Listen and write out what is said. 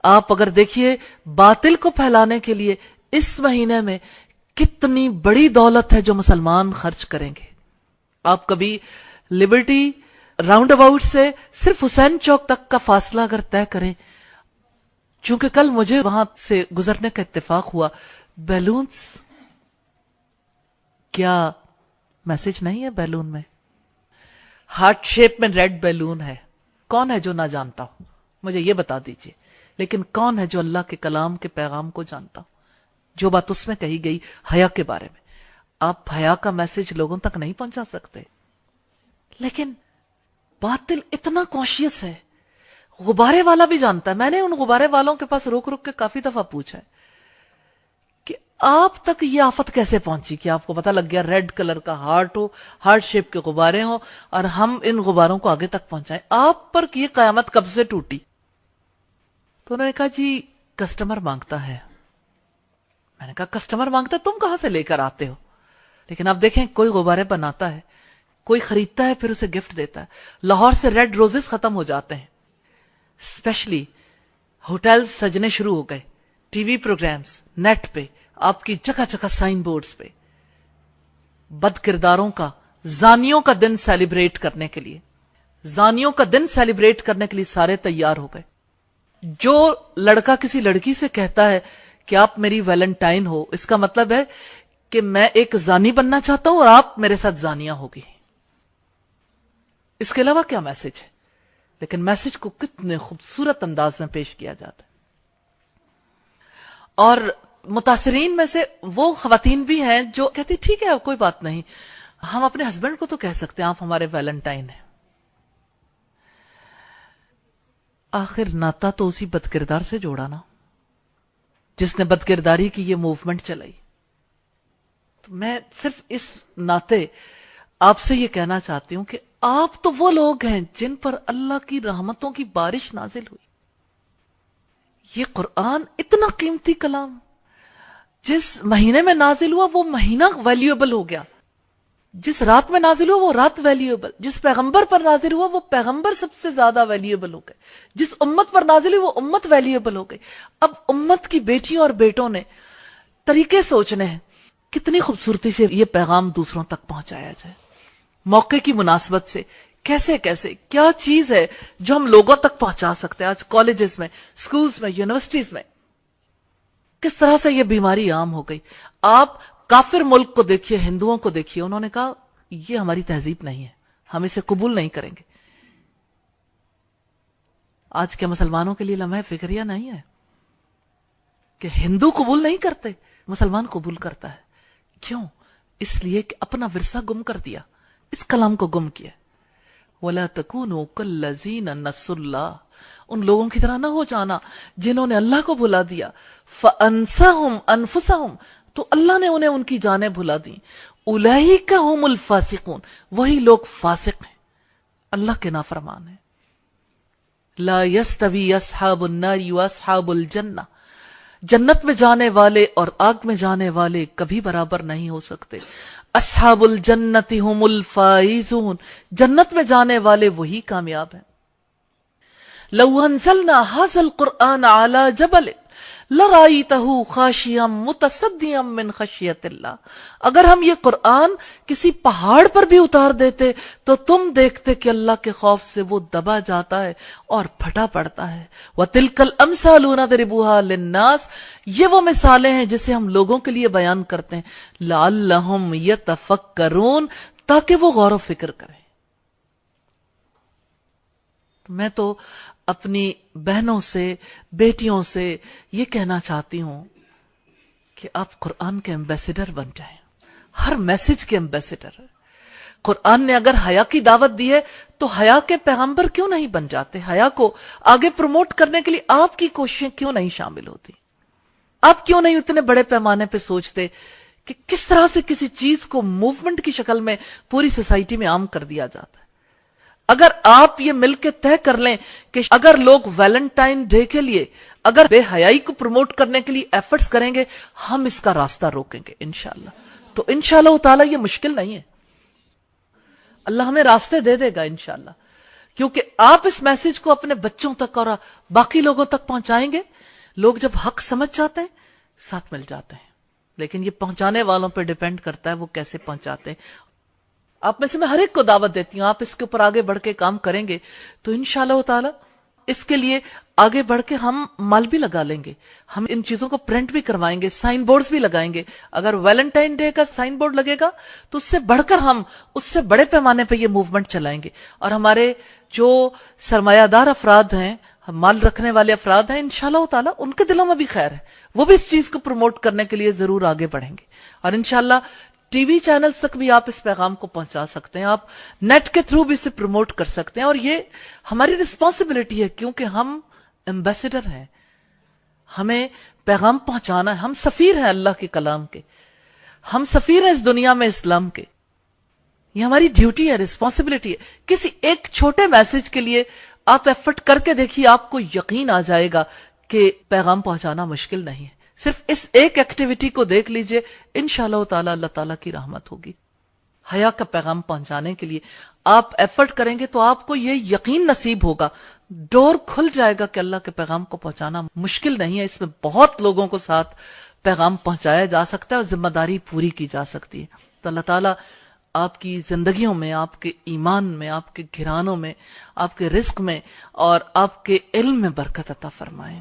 آپ اگر دیکھیے باطل کو پھیلانے کے لیے اس مہینے میں کتنی بڑی دولت ہے جو مسلمان خرچ کریں گے. آپ کبھی لبرٹی راؤنڈ اباؤٹ سے صرف حسین چوک تک کا فاصلہ اگر طے کریں، چونکہ کل مجھے وہاں سے گزرنے کا اتفاق ہوا، بیلونز، کیا میسج نہیں ہے بیلون میں؟ ہارٹ شیپ میں ریڈ بیلون ہے. کون ہے جو نہ جانتا ہو؟ مجھے یہ بتا دیجئے. لیکن کون ہے جو اللہ کے کلام کے پیغام کو جانتا ہو؟ جو بات اس میں کہی گئی حیا کے بارے میں، آپ حیا کا میسج لوگوں تک نہیں پہنچا سکتے. لیکن باطل اتنا کانشیس ہے، غبارے والا بھی جانتا ہے. میں نے ان غبارے والوں کے پاس رک رک کے کافی دفعہ پوچھا ہے کہ آپ تک یہ آفت کیسے پہنچی کہ آپ کو پتا لگ گیا ریڈ کلر کا ہارٹ ہو، ہارٹ شیپ کے غبارے ہوں، اور ہم ان غباروں کو آگے تک پہنچائیں. آپ پر یہ قیامت کب سے ٹوٹی؟ تو انہوں نے کہا جی کسٹمر مانگتا ہے. میں نے کہا کسٹمر مانگتا ہے، تم کہاں سے لے کر آتے ہو؟ لیکن آپ دیکھیں کوئی غبارے بناتا ہے، کوئی خریدتا ہے، پھر اسے گفٹ دیتا ہے. لاہور سے ریڈ روزز ختم ہو جاتے ہیں، اسپیشلی ہوٹلز سجنے شروع ہو گئے، ٹی وی پروگرامز، نیٹ پہ آپ کی جگہ جگہ سائن بورڈز پہ بد کرداروں کا، زانیوں کا دن سیلیبریٹ کرنے کے لیے، زانیوں کا دن سیلیبریٹ کرنے کے لیے سارے تیار ہو گئے. جو لڑکا کسی لڑکی سے کہتا ہے کہ آپ میری ویلنٹائن ہو، اس کا مطلب ہے کہ میں ایک زانی بننا چاہتا ہوں اور آپ میرے ساتھ زانیاں ہوگی. اس کے علاوہ کیا میسج ہے؟ لیکن میسج کو کتنے خوبصورت انداز میں پیش کیا جاتا ہے. اور متاثرین میں سے وہ خواتین بھی ہیں جو کہتی ٹھیک ہے کوئی بات نہیں، ہم اپنے ہسبینڈ کو تو کہہ سکتے ہیں آپ ہمارے ویلنٹائن ہیں. آخر ناتا تو اسی بد کردار سے جوڑا نا جس نے بد کرداری کی یہ موومنٹ چلائی. تو میں صرف اس ناطے آپ سے یہ کہنا چاہتی ہوں کہ آپ تو وہ لوگ ہیں جن پر اللہ کی رحمتوں کی بارش نازل ہوئی. یہ قرآن اتنا قیمتی کلام جس مہینے میں نازل ہوا وہ مہینہ ویلیوبل ہو گیا، جس رات میں نازل ہوا وہ رات ویلیوبل، جس پیغمبر پر نازل ہوا وہ پیغمبر سب سے زیادہ ویلیوبل ہو گئے، جس امت پر نازل ہوئی وہ امت ویلیوبل ہو گئی. اب امت کی بیٹیوں اور بیٹوں نے طریقے سوچنے ہیں کتنی خوبصورتی سے یہ پیغام دوسروں تک پہنچایا جائے، موقع کی مناسبت سے کیسے کیا چیز ہے جو ہم لوگوں تک پہنچا سکتے ہیں. آج کالجز میں، سکولز میں، یونیورسٹیز میں کس طرح سے یہ بیماری عام ہو گئی. آپ کافر ملک کو دیکھیے، ہندوؤں کو دیکھیے، انہوں نے کہا یہ ہماری تہذیب نہیں ہے، ہم اسے قبول نہیں کریں گے. آج کے مسلمانوں کے لیے لمحہ فکریہ نہیں ہے کہ ہندو قبول نہیں کرتے، مسلمان قبول کرتا ہے. کیوں؟ اس لیے کہ اپنا ورثہ گم کر دیا، اس کلام کو گم کیا. وَلَا تَكُونُوا كَالَّذِينَ نَسُوا اللَّهَ، ان لوگوں کی طرح نہ ہو جانا جنہوں نے اللہ کو بھلا دیا. فَأَنسَاهُمْ أَنفُسَهُمْ، تو اللہ نے انہیں ان کی جانیں بھلا دی. اولئک هم الفاسقون، وہی لوگ فاسق ہیں، اللہ کے نافرمان ہیں. لا يستوی اصحاب النار واصحاب الجنہ، جنت میں جانے والے اور آگ میں جانے والے کبھی برابر نہیں ہو سکتے. اصحاب الجنت هم الفائزون، جنت میں جانے والے وہی کامیاب ہیں. لو انزلنا هذا القرآن على جبل لرأيته خاشعا متصدعا من خشیت اللہ، اگر ہم یہ قرآن کسی پہاڑ پر بھی اتار دیتے تو تم دیکھتے کہ اللہ کے خوف سے وہ دبا جاتا ہے اور پھٹا پڑتا ہے. وَتِلْكَ الْأَمْثَالُ نَضْرِبُهَا لِلنَّاسِ، یہ وہ مثالیں ہیں جسے ہم لوگوں کے لیے بیان کرتے ہیں. لَعَلَّهُمْ يَتَفَكَّرُونَ، تاکہ وہ غور و فکر کریں. میں تو اپنی بہنوں سے، بیٹیوں سے یہ کہنا چاہتی ہوں کہ آپ قرآن کے ایمبیسیڈر بن جائیں، ہر میسج کے ایمبیسیڈر. قرآن نے اگر حیا کی دعوت دی ہے تو حیا کے پیغمبر کیوں نہیں بن جاتے؟ حیا کو آگے پروموٹ کرنے کے لیے آپ کی کوششیں کیوں نہیں شامل ہوتی؟ آپ کیوں نہیں اتنے بڑے پیمانے پہ سوچتے کہ کس طرح سے کسی چیز کو موومنٹ کی شکل میں پوری سوسائٹی میں عام کر دیا جاتا ہے؟ اگر آپ یہ مل کے طے کر لیں کہ اگر لوگ ویلنٹائن ڈے کے لیے اگر بے حیائی کو پروموٹ کرنے کے لیے ایفرٹس کریں گے، ہم اس کا راستہ روکیں گے انشاءاللہ. تو انشاءاللہ تعالی یہ مشکل نہیں ہے، اللہ ہمیں راستے دے دے گا انشاءاللہ. کیونکہ آپ اس میسج کو اپنے بچوں تک اور باقی لوگوں تک پہنچائیں گے، لوگ جب حق سمجھ جاتے ہیں ساتھ مل جاتے ہیں، لیکن یہ پہنچانے والوں پہ ڈیپینڈ کرتا ہے وہ کیسے پہنچاتے ہیں۔ آپ میں سے میں ہر ایک کو دعوت دیتی ہوں، آپ اس کے اوپر آگے بڑھ کے کام کریں گے تو انشاءاللہ تعالی اس کے لیے آگے بڑھ کے ہم مال بھی لگا لیں گے، ہم ان چیزوں کو پرنٹ بھی کروائیں گے، سائن بورڈز بھی لگائیں گے۔ اگر ویلنٹائن ڈے کا سائن بورڈ لگے گا تو اس سے بڑھ کر ہم اس سے بڑے پیمانے پہ یہ موومنٹ چلائیں گے، اور ہمارے جو سرمایہ دار افراد ہیں، مال رکھنے والے افراد ہیں، انشاءاللہ تعالی ان کے دلوں میں بھی خیر ہے، وہ بھی اس چیز کو پروموٹ کرنے کے لیے ضرور آگے بڑھیں گے، اور انشاءاللہ ٹی وی چینلز تک بھی آپ اس پیغام کو پہنچا سکتے ہیں، آپ نیٹ کے تھرو بھی اسے پروموٹ کر سکتے ہیں، اور یہ ہماری رسپانسبلٹی ہے کیونکہ ہم ایمبیسڈر ہیں، ہمیں پیغام پہنچانا ہے، ہم سفیر ہیں اللہ کے کلام کے، ہم سفیر ہیں اس دنیا میں اسلام کے، یہ ہماری ڈیوٹی ہے، رسپانسبلٹی ہے۔ کسی ایک چھوٹے میسج کے لیے آپ ایفرٹ کر کے دیکھیے، آپ کو یقین آ جائے گا کہ پیغام پہنچانا مشکل نہیں ہے۔ صرف اس ایک ایکٹیویٹی کو دیکھ لیجئے، انشاءاللہ تعالی اللہ تعالیٰ کی رحمت ہوگی۔ حیا کا پیغام پہنچانے کے لیے آپ ایفرٹ کریں گے تو آپ کو یہ یقین نصیب ہوگا، ڈور کھل جائے گا کہ اللہ کے پیغام کو پہنچانا مشکل نہیں ہے، اس میں بہت لوگوں کو ساتھ پیغام پہنچایا جا سکتا ہے اور ذمہ داری پوری کی جا سکتی ہے۔ تو اللہ تعالیٰ آپ کی زندگیوں میں، آپ کے ایمان میں، آپ کے گھرانوں میں، آپ کے رزق میں اور آپ کے علم میں برکت عطا فرمائیں۔